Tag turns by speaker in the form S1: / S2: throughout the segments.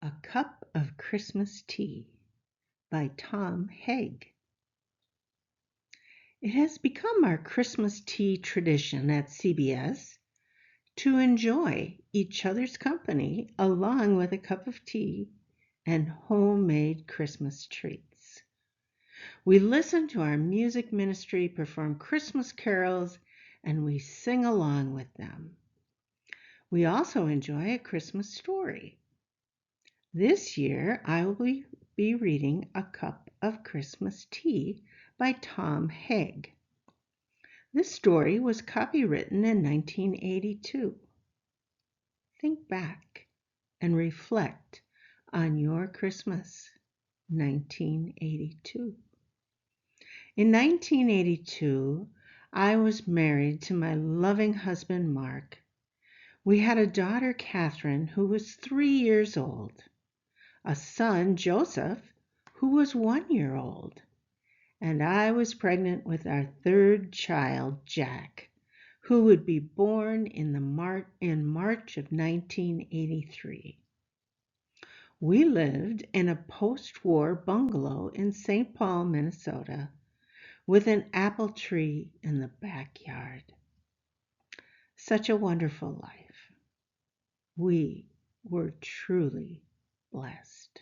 S1: A Cup of Christmas Tea by Tom Haig. It has become our Christmas tea tradition at CBS to enjoy each other's company along with a cup of tea and homemade Christmas treats. We listen to our music ministry perform Christmas carols and we sing along with them. We also enjoy a Christmas story. This year, I will be reading A Cup of Christmas Tea by Tom Haig. This story was copywritten in 1982. Think back and reflect on your Christmas, 1982. In 1982, I was married to my loving husband, Mark. We had a daughter, Catherine, who was 3 years old, a son, Joseph, who was 1 year old, and I was pregnant with our third child, Jack, who would be born in March of 1983. We lived in a post-war bungalow in St. Paul, Minnesota, with an apple tree in the backyard. Such a wonderful life. We were truly blessed.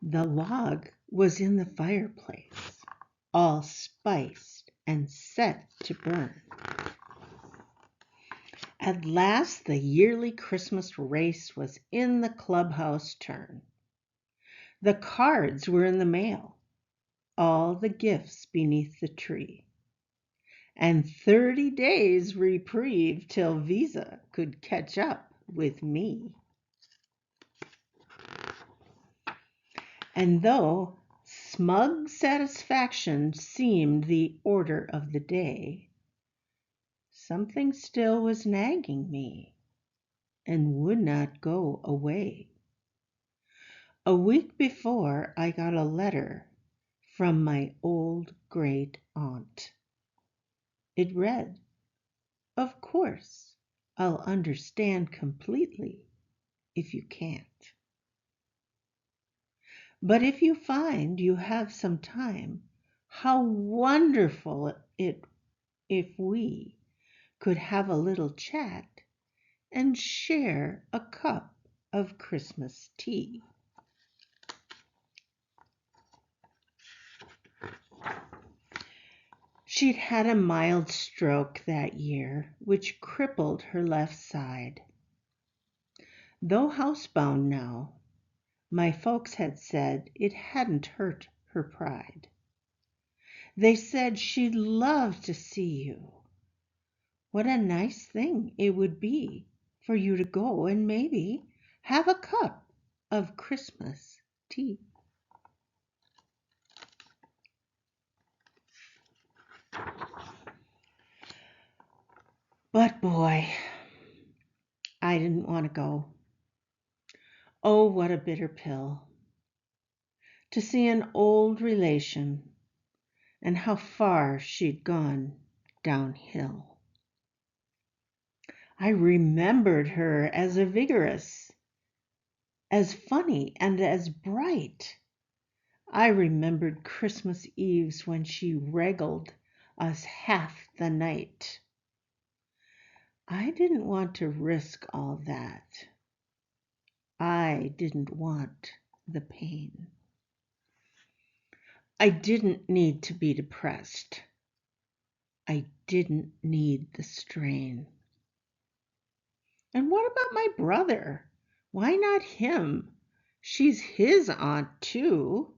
S1: The log was in the fireplace, all spiced and set to burn. At last the yearly Christmas race was in the clubhouse turn. The cards were in the mail, all the gifts beneath the tree, and 30 days reprieve till Visa could catch up with me. And though smug satisfaction seemed the order of the day, something still was nagging me and would not go away. A week before, I got a letter from my old great aunt. It read, "Of course, I'll understand completely if you can't. But if you find you have some time, how wonderful it if we could have a little chat and share a cup of Christmas tea." She'd had a mild stroke that year, which crippled her left side. Though housebound now, my folks had said it hadn't hurt her pride. They said she'd love to see you. What a nice thing it would be for you to go and maybe have a cup of Christmas tea. But boy, I didn't want to go. Oh, what a bitter pill. To see an old relation and how far she'd gone downhill. I remembered her as a vigorous, as funny, and as bright. I remembered Christmas Eves when she regaled us half the night. I didn't want to risk all that. I didn't want the pain. I didn't need to be depressed. I didn't need the strain. And what about my brother? Why not him? She's his aunt too.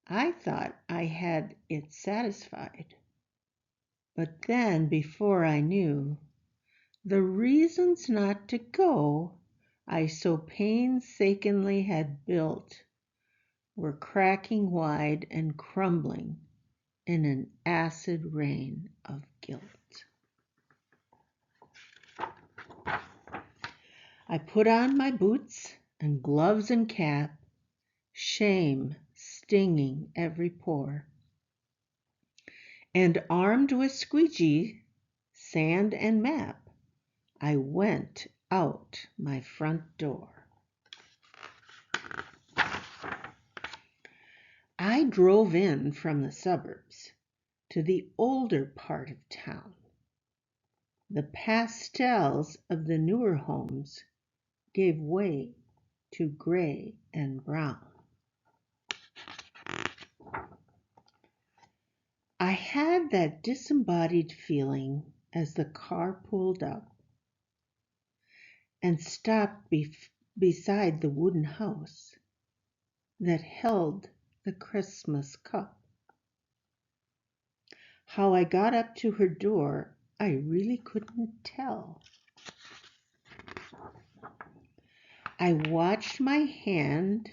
S1: I thought I had it satisfied. But then, before I knew, the reasons not to go I so painstakingly had built were cracking wide and crumbling in an acid rain of guilt. I put on my boots and gloves and cap, shame stinging every pore, and armed with squeegee, sand and map, I went out my front door. I drove in from the suburbs to the older part of town. The pastels of the newer homes gave way to gray and brown. I had that disembodied feeling as the car pulled up and stopped beside the wooden house that held the Christmas cup. How I got up to her door, I really couldn't tell. I watched my hand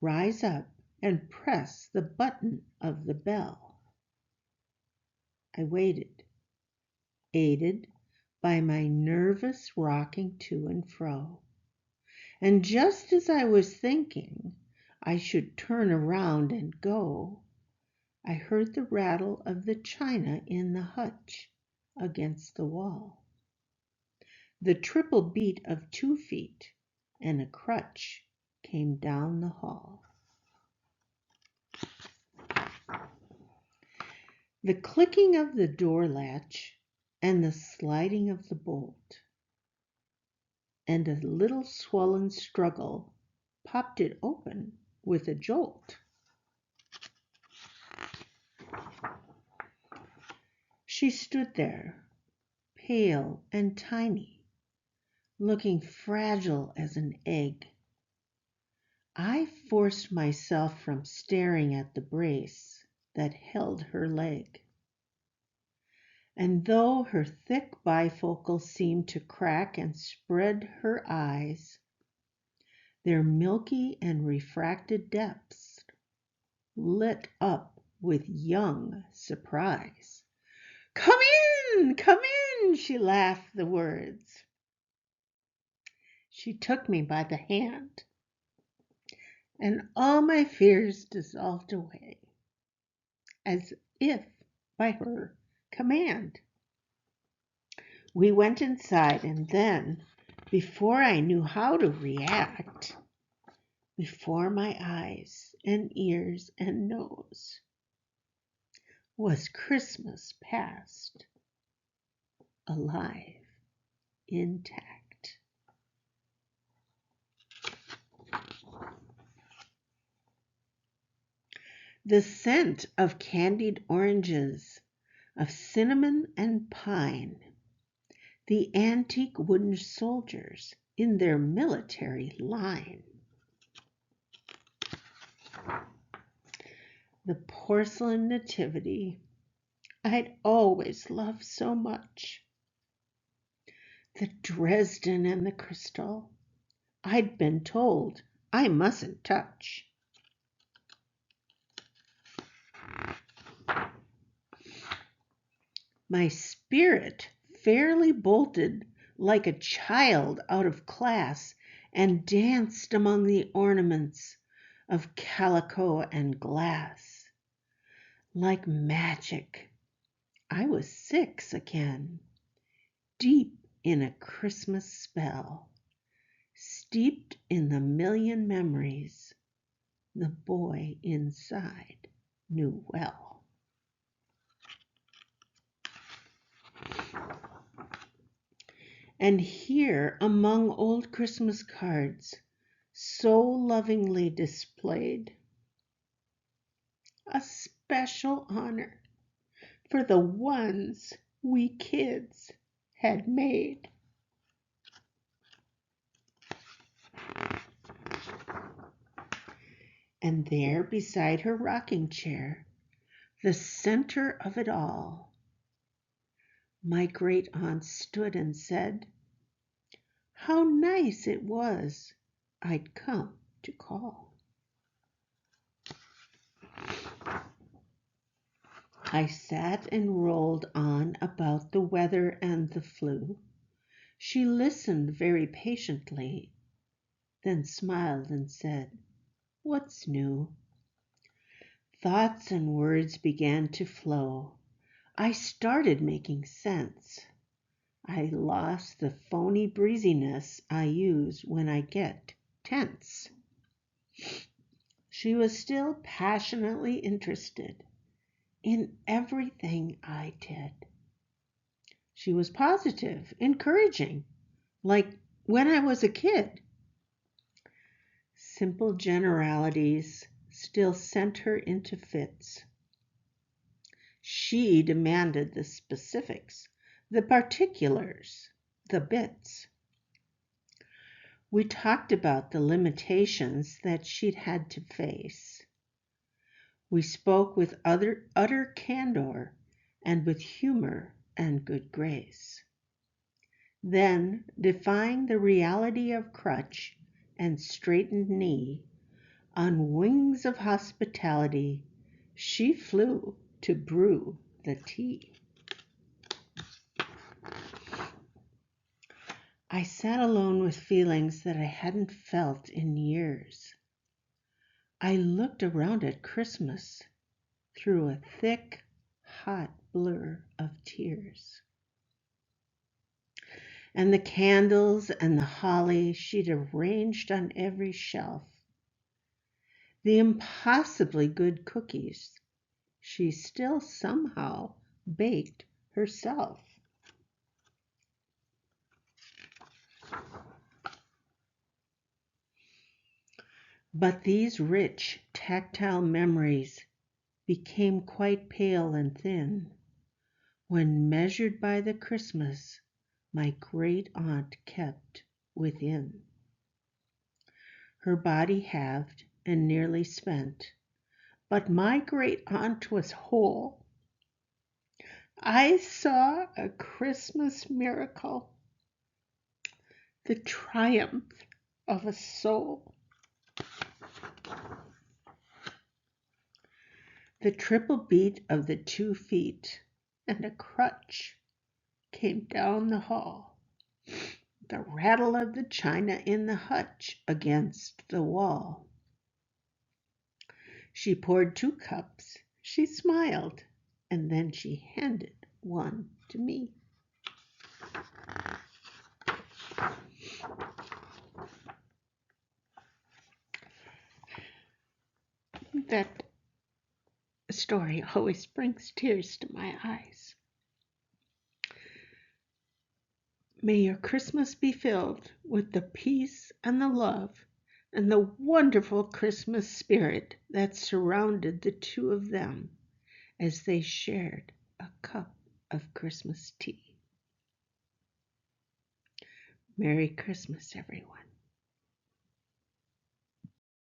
S1: rise up and press the button of the bell. I waited, aided by my nervous rocking to and fro. And just as I was thinking I should turn around and go, I heard the rattle of the china in the hutch against the wall, the triple beat of 2 feet, and a crutch came down the hall. The clicking of the door latch and the sliding of the bolt, and a little swollen struggle popped it open with a jolt. She stood there, pale and tiny, looking fragile as an egg. I forced myself from staring at the brace that held her leg. And though her thick bifocals seemed to crack and spread her eyes, their milky and refracted depths lit up with young surprise. Come in, she laughed the words. She took me by the hand, and all my fears dissolved away, as if by her command. We went inside, and then, before I knew how to react, before my eyes and ears and nose was Christmas past, alive, intact. The scent of candied oranges, of cinnamon and pine, the antique wooden soldiers in their military line, the porcelain nativity I'd always loved so much, the Dresden and the crystal I'd been told I mustn't touch. My spirit fairly bolted like a child out of class and danced among the ornaments of calico and glass. Like magic, I was 6 again, deep in a Christmas spell, steeped in the million memories the boy inside knew well. And here among old Christmas cards, so lovingly displayed, a special honor for the ones we kids had made. And there beside her rocking chair, the center of it all, my great aunt stood and said, how nice it was I'd come to call. I sat and rolled on about the weather and the flu. She listened very patiently, then smiled and said, what's new? Thoughts and words began to flow. I started making sense. I lost the phony breeziness I use when I get tense. She was still passionately interested in everything I did. She was positive, encouraging, like when I was a kid. Simple generalities still sent her into fits. She demanded the specifics, the particulars, the bits. We talked about the limitations that she'd had to face. We spoke with utter candor and with humor and good grace. Then, defying the reality of crutch and straightened knee, on wings of hospitality, she flew to brew the tea. I sat alone with feelings that I hadn't felt in years. I looked around at Christmas through a thick, hot blur of tears. And the candles and the holly she'd arranged on every shelf. The impossibly good cookies she still somehow baked herself. But these rich, tactile memories became quite pale and thin when measured by the Christmas my great aunt kept within. Her body halved and nearly spent, but my great aunt was whole. I saw a Christmas miracle, the triumph of a soul. The triple beat of the 2 feet and a crutch came down the hall. The rattle of the china in the hutch against the wall. She poured 2 cups, she smiled, and then she handed one to me. That story always brings tears to my eyes. May your Christmas be filled with the peace and the love and the wonderful Christmas spirit that surrounded the 2 of them as they shared a cup of Christmas tea. Merry Christmas, everyone.